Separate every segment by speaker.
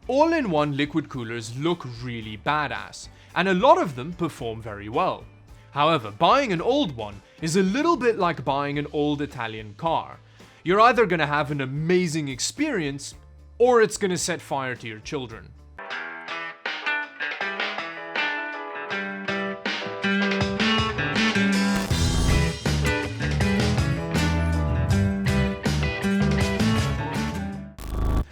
Speaker 1: All-in-one liquid coolers look really badass, and a lot of them perform very well. However, buying an old one is a little bit like buying an old Italian car. You're either going to have an amazing experience, or it's going to set fire to your children.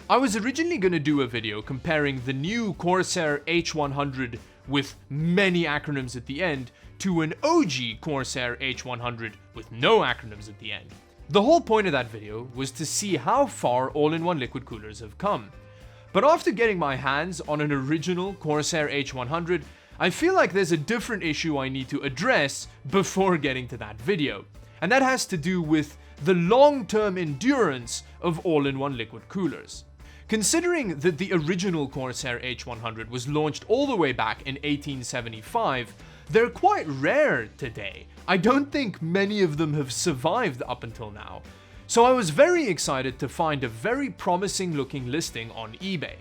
Speaker 1: I was originally going to do a video comparing the new Corsair H100 with many acronyms at the end to an OG Corsair H100 with no acronyms at the end. The whole point of that video was to see how far all-in-one liquid coolers have come. But after getting my hands on an original Corsair H100, I feel like there's a different issue I need to address before getting to that video. And that has to do with the long-term endurance of all-in-one liquid coolers. Considering that the original Corsair H100 was launched all the way back in 1875, they're quite rare today. I don't think many of them have survived up until now. So I was very excited to find a very promising looking listing on eBay.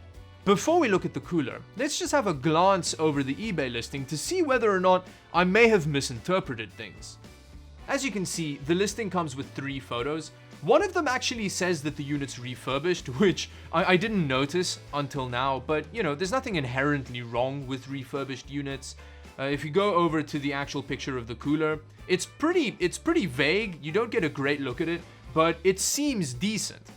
Speaker 1: Before we look at the cooler, let's just have a glance over the eBay listing to see whether or not I may have misinterpreted things. As you can see, the listing comes with 3 photos. One of them actually says that the unit's refurbished, which I didn't notice until now, but you know, there's nothing inherently wrong with refurbished units. If you go over to the actual picture of the cooler, it's pretty vague. You don't get a great look at it, but it seems decent.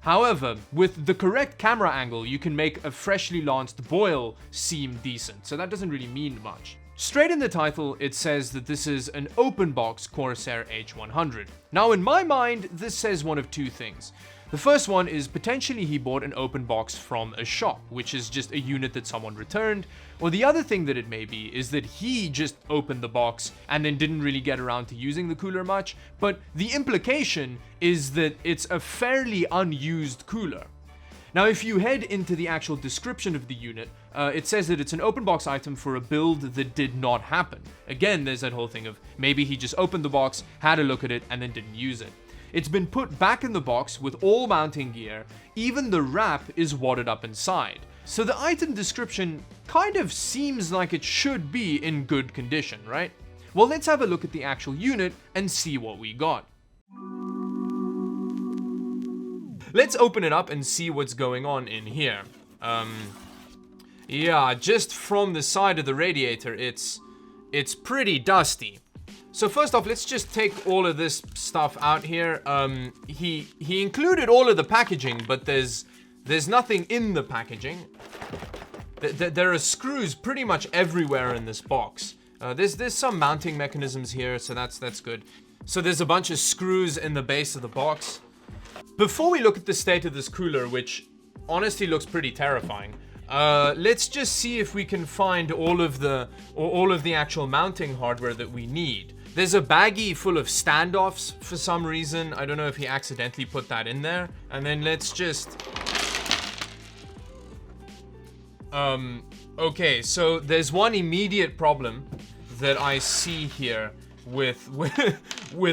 Speaker 1: However, with the correct camera angle, you can make a freshly launched boil seem decent, so that doesn't really mean much. Straight in the title, it says that this is an open box Corsair H100. Now, in my mind, this says one of 2 things. The first one is potentially he bought an open box from a shop, which is just a unit that someone returned. Or the other thing that it may be is that he just opened the box and then didn't really get around to using the cooler much. But the implication is that it's a fairly unused cooler. Now, if you head into the actual description of the unit, it says that it's an open box item for a build that did not happen. Again, there's that whole thing of maybe he just opened the box, had a look at it, and then didn't use it. It's been put back in the box with all mounting gear. Even the wrap is wadded up inside. So the item description kind of seems like it should be in good condition, right? Well, let's have a look at the actual unit and see what we got. Let's open it up and see what's going on in here. Yeah, just from the side of the radiator, it's pretty dusty. So first off, let's just take all of this stuff out here. He included all of the packaging, but there's nothing in the packaging. There are screws pretty much everywhere in this box. There's some mounting mechanisms here, so that's good. So there's a bunch of screws in the base of the box. Before we look at the state of this cooler, which honestly looks pretty terrifying, let's just see if we can find all of the actual mounting hardware that we need. There's a baggie full of standoffs for some reason. I don't know if he accidentally put that in there. And then let's just... Okay, so there's one immediate problem that I see here with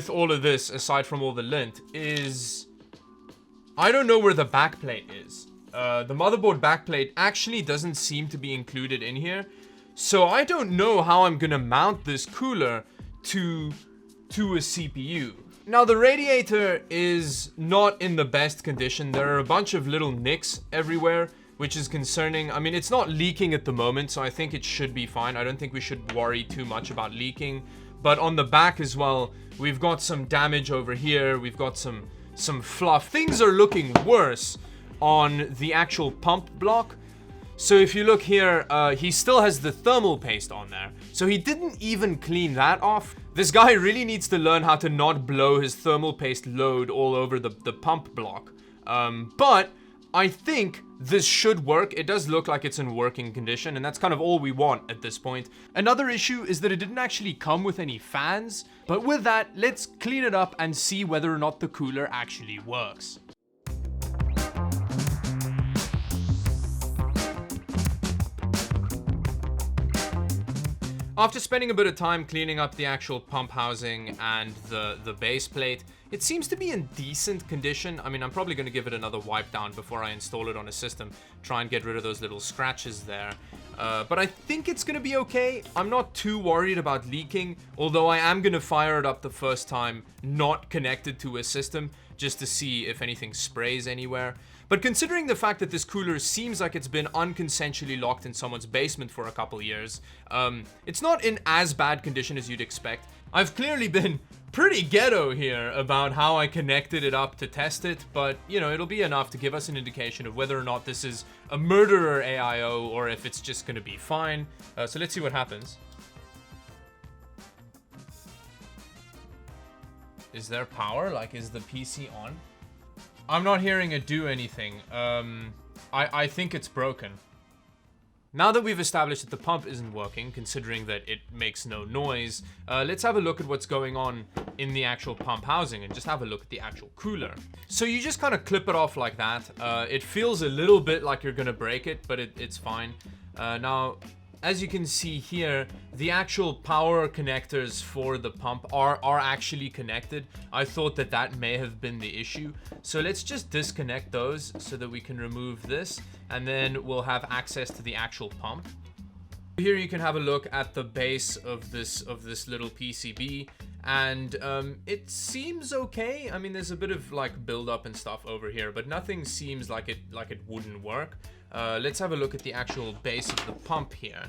Speaker 1: all of this, aside from all the lint, is... I don't know where the backplate is. The motherboard backplate actually doesn't seem to be included in here. So I don't know how I'm gonna mount this cooler to a CPU. Now, the radiator is not in the best condition. There are a bunch of little nicks everywhere, which is concerning. I mean, it's not leaking at the moment, so I think it should be fine. I don't think we should worry too much about leaking. But on the back as well, we've got some damage over here. We've got some fluff. Things are looking worse on the actual pump block. So if you look here, he still has the thermal paste on there. So he didn't even clean that off. This guy really needs to learn how to not blow his thermal paste load all over the pump block. But I think this should work. It does look like it's in working condition, and that's kind of all we want at this point. Another issue is that it didn't actually come with any fans. But with that, let's clean it up and see whether or not the cooler actually works. After spending a bit of time cleaning up the actual pump housing and the base plate, It seems to be in decent condition. I mean, I'm probably going to give it another wipe down before I install it on a system. Try and get rid of those little scratches there. But I think it's going to be okay. I'm not too worried about leaking, although I am going to fire it up the first time not connected to a system just to see if anything sprays anywhere. But considering the fact that this cooler seems like it's been unconsensually locked in someone's basement for a couple years, it's not in as bad condition as you'd expect. I've clearly been pretty ghetto here about how I connected it up to test it, but you know, it'll be enough to give us an indication of whether or not this is a murderer AIO or if it's just gonna be fine. So let's see what happens. Is there power? Like, is the PC on? I'm not hearing it do anything. I think it's broken. Now that we've established that the pump isn't working, considering that it makes no noise, let's have a look at what's going on in the actual pump housing and just have a look at the actual cooler. So you just kind of clip it off like that. It feels a little bit like you're gonna break it, but it's fine. Now, as you can see here, the actual power connectors for the pump are actually connected. I thought that that may have been the issue. So let's just disconnect those so that we can remove this, and then we'll have access to the actual pump. Here you can have a look at the base of this little PCB, and it seems okay. I mean, there's a bit of like buildup and stuff over here, but nothing seems like it wouldn't work. Let's have a look at the actual base of the pump here.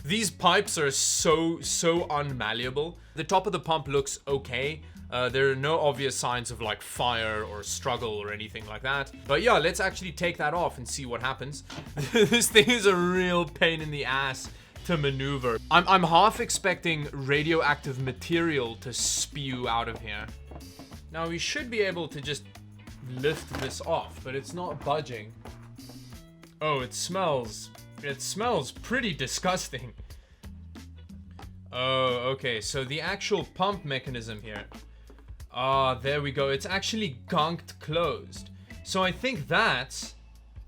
Speaker 1: These pipes are so unmalleable. The top of the pump looks okay. There are no obvious signs of like fire or struggle or anything like that. But yeah, let's actually take that off and see what happens. This thing is a real pain in the ass to maneuver. I'm half expecting radioactive material to spew out of here. Now we should be able to just lift this off, but it's not budging. Oh, it smells pretty disgusting. Oh, okay, so the actual pump mechanism here. There we go. It's actually gunked closed. So I think that's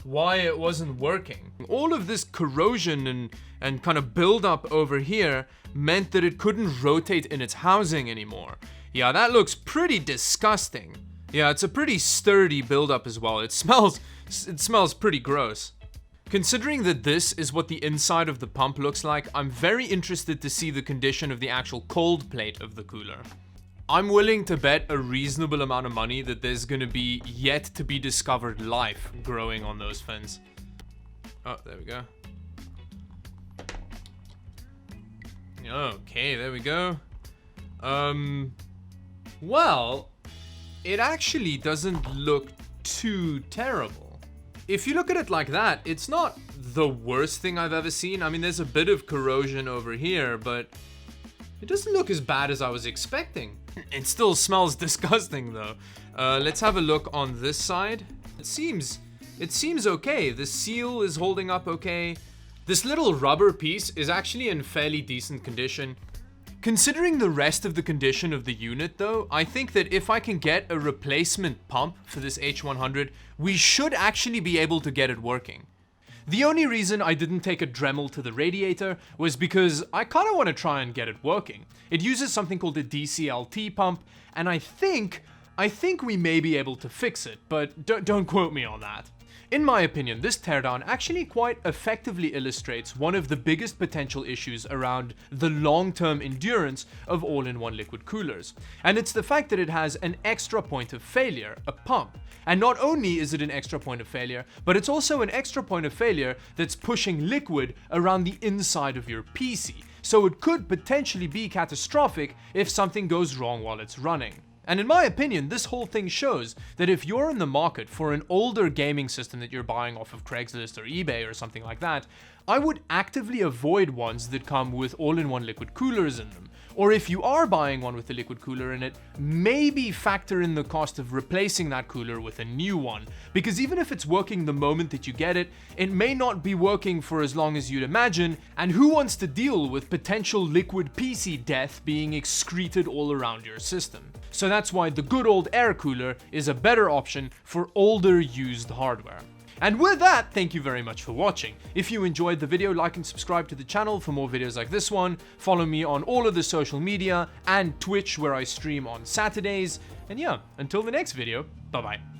Speaker 1: why it wasn't working. All of this corrosion and kind of buildup over here meant that it couldn't rotate in its housing anymore. Yeah, that looks pretty disgusting. Yeah, it's a pretty sturdy buildup as well. It smells pretty gross. Considering that this is what the inside of the pump looks like, I'm very interested to see the condition of the actual cold plate of the cooler. I'm willing to bet a reasonable amount of money that there's gonna be yet to be discovered life growing on those fins. Oh, there we go. Okay, there we go. Well, it actually doesn't look too terrible. If you look at it like that, it's not the worst thing I've ever seen. I mean, there's a bit of corrosion over here, but it doesn't look as bad as I was expecting. It still smells disgusting though. Let's have a look on this side. It seems okay. The seal is holding up okay. This little rubber piece is actually in fairly decent condition. Considering the rest of the condition of the unit though, I think that if I can get a replacement pump for this H100, we should actually be able to get it working. The only reason I didn't take a Dremel to the radiator was because I kind of want to try and get it working. It uses something called a DCLT pump, and I think we may be able to fix it, but don't quote me on that. In my opinion, this teardown actually quite effectively illustrates one of the biggest potential issues around the long-term endurance of all-in-one liquid coolers. And it's the fact that it has an extra point of failure, a pump. And not only is it an extra point of failure, but it's also an extra point of failure that's pushing liquid around the inside of your PC. So it could potentially be catastrophic if something goes wrong while it's running. And in my opinion, this whole thing shows that if you're in the market for an older gaming system that you're buying off of Craigslist or eBay or something like that, I would actively avoid ones that come with all-in-one liquid coolers in them. Or if you are buying one with a liquid cooler in it, maybe factor in the cost of replacing that cooler with a new one. Because even if it's working the moment that you get it, it may not be working for as long as you'd imagine, and who wants to deal with potential liquid PC death being excreted all around your system? So that's why the good old air cooler is a better option for older used hardware. And with that, thank you very much for watching. If you enjoyed the video, like and subscribe to the channel for more videos like this one. Follow me on all of the social media and Twitch, where I stream on Saturdays. And yeah, until the next video, bye bye.